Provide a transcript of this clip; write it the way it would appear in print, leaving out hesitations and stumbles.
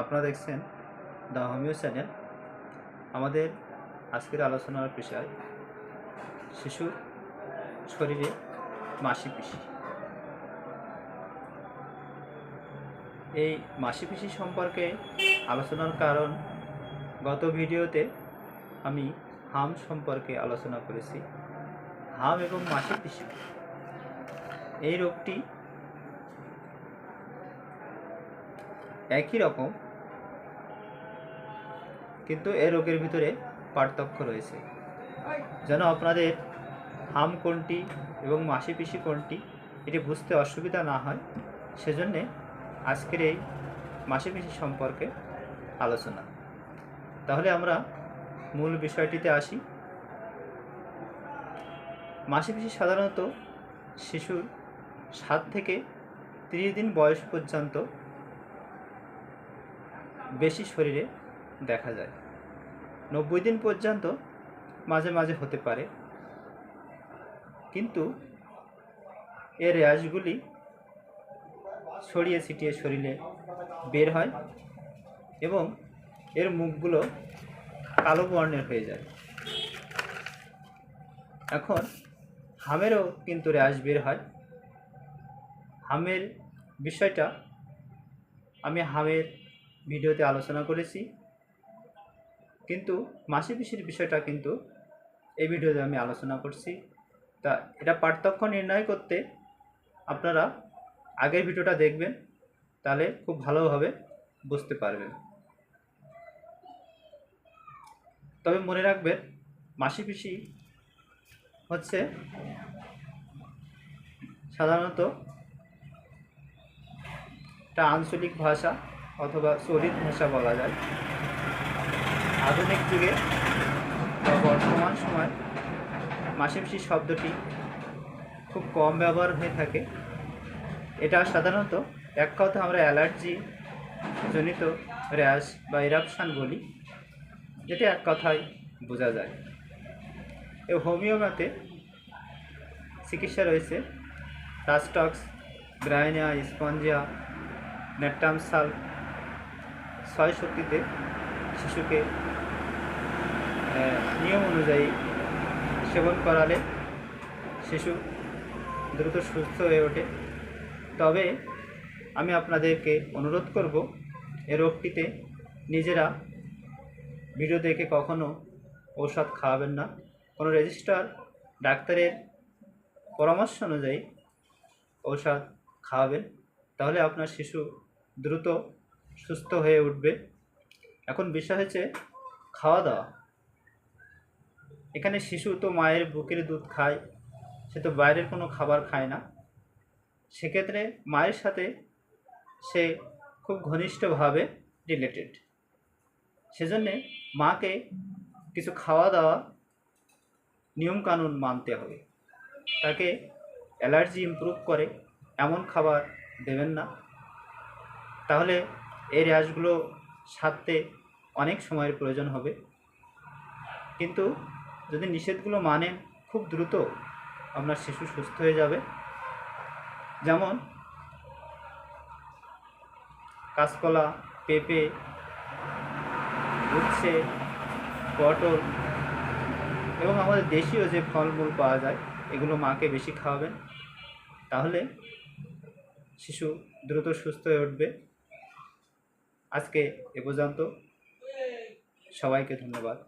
আপনারা দেখছেন the homeo channel. আমাদের আজকের আলোচনার বিষয় শিশুর শরীরে মাসিপিশি। এই মাসিপিশি সম্পর্কে আলোচনার কারণ, গত ভিডিওতে আমি হাম সম্পর্কে আলোচনা করেছি। হাম এবং মাসিপিশি এই রোগটি একই রকম, কিন্তু এই রোগের ভিতরে পার্থক্য রয়েছে। যেন আপনাদের হাম কোনটি এবং মাসিপিশি কোনটি এটি বুঝতে অসুবিধা না হয়, সেজন্যে আজকের এই মাসিপিশি সম্পর্কে আলোচনা। তাহলে আমরা মূল বিষয়টিতে আসি। মাসিপিশি সাধারণত শিশুর 7 থেকে 30 দিন বয়স পর্যন্ত বেশি শরীরে দেখা যায়। 90 দিন পর্যন্ত মাঝে মাঝে হতে পারে, কিন্তু এর র্যাশগুলি ছড়িয়ে ছিটিয়ে শরীরে বের হয় এবং এর মুখগুলো কালো বর্ণের হয়ে যায়। এখন হামেরও কিন্তু র্যাশ বের হয়। হামের বিষয়টা আমি হামের ভিডিওতে আলোচনা করেছি, কিন্তু মাসিপিশির বিষয়টা কিন্তু এই ভিডিওতে আমি আলোচনা করছি। তা এটা পার্থক্য নির্ণয় করতে আপনারা আগের ভিডিওটা দেখবেন, তাহলে খুব ভালোভাবে বুঝতে পারবেন। তবে মনে রাখবেন, মাসিপিশি হচ্ছে সাধারণত একটা আঞ্চলিক ভাষা অথবা চলিত ভাষা বলা যায়। আধুনিক যুগে বা বর্তমান সময় মাসিপিশি শব্দটি খুব কম ব্যবহার হয়ে থাকে। এটা সাধারণত এক কথা আমরা অ্যালার্জি জনিত র্যাশ বা ইরাপশান বলি, যেটা এক কথায় বোঝা যায়। এই হোমিওপ্যাথে চিকিৎসা রয়েছে টাস্টক্স, গ্রাইনিয়া, স্পঞ্জিয়া, নেট্টাম সাল। 6 শক্তিতে শিশুকে নিয়ম অনুযায়ী সেবন করালে শিশু দ্রুত সুস্থ হয়ে ওঠে। তবে আমি আপনাদেরকে অনুরোধ করব, এই রোগটিতে নিজেরা ভিডিও দেখে কখনো ঔষধ খাওয়াবেন না। কোনো রেজিস্টার ডাক্তারের পরামর্শ অনুযায়ী ঔষধ খাওয়াবেন, তাহলে আপনার শিশু দ্রুত সুস্থ হয়ে উঠবে। এখন বিষয় হচ্ছে খাওয়া দাওয়া। এখানে শিশু তো মায়ের বুকের দুধ খায়, সে তো বাইরের কোনো খাবার খায় না। সেক্ষেত্রে মায়ের সাথে সে খুব ঘনিষ্ঠভাবে রিলেটেড। সেজন্যে মাকে কিছু খাওয়া দাওয়া নিয়মকানুন মানতে হবে। তাকে অ্যালার্জি ইমপ্রুভ করে এমন খাবার দেবেন না, তাহলে এই র্যাশগুলো সারতে অনেক সময়ের প্রয়োজন হবে। কিন্তু যদি নিষেধগুলো মানেন, খুব দ্রুত আপনার শিশু সুস্থ হয়ে যাবে। যেমন কাঁচকলা, পেঁপে, উচ্ছে, পটল এবং আমাদের দেশীয় যে ফলমূল পাওয়া যায়, এগুলো মাকে বেশি খাওয়াবেন, তাহলে শিশু দ্রুত সুস্থ হয়ে উঠবে। আজকে এ পর্যন্ত। সবাইকে ধন্যবাদ।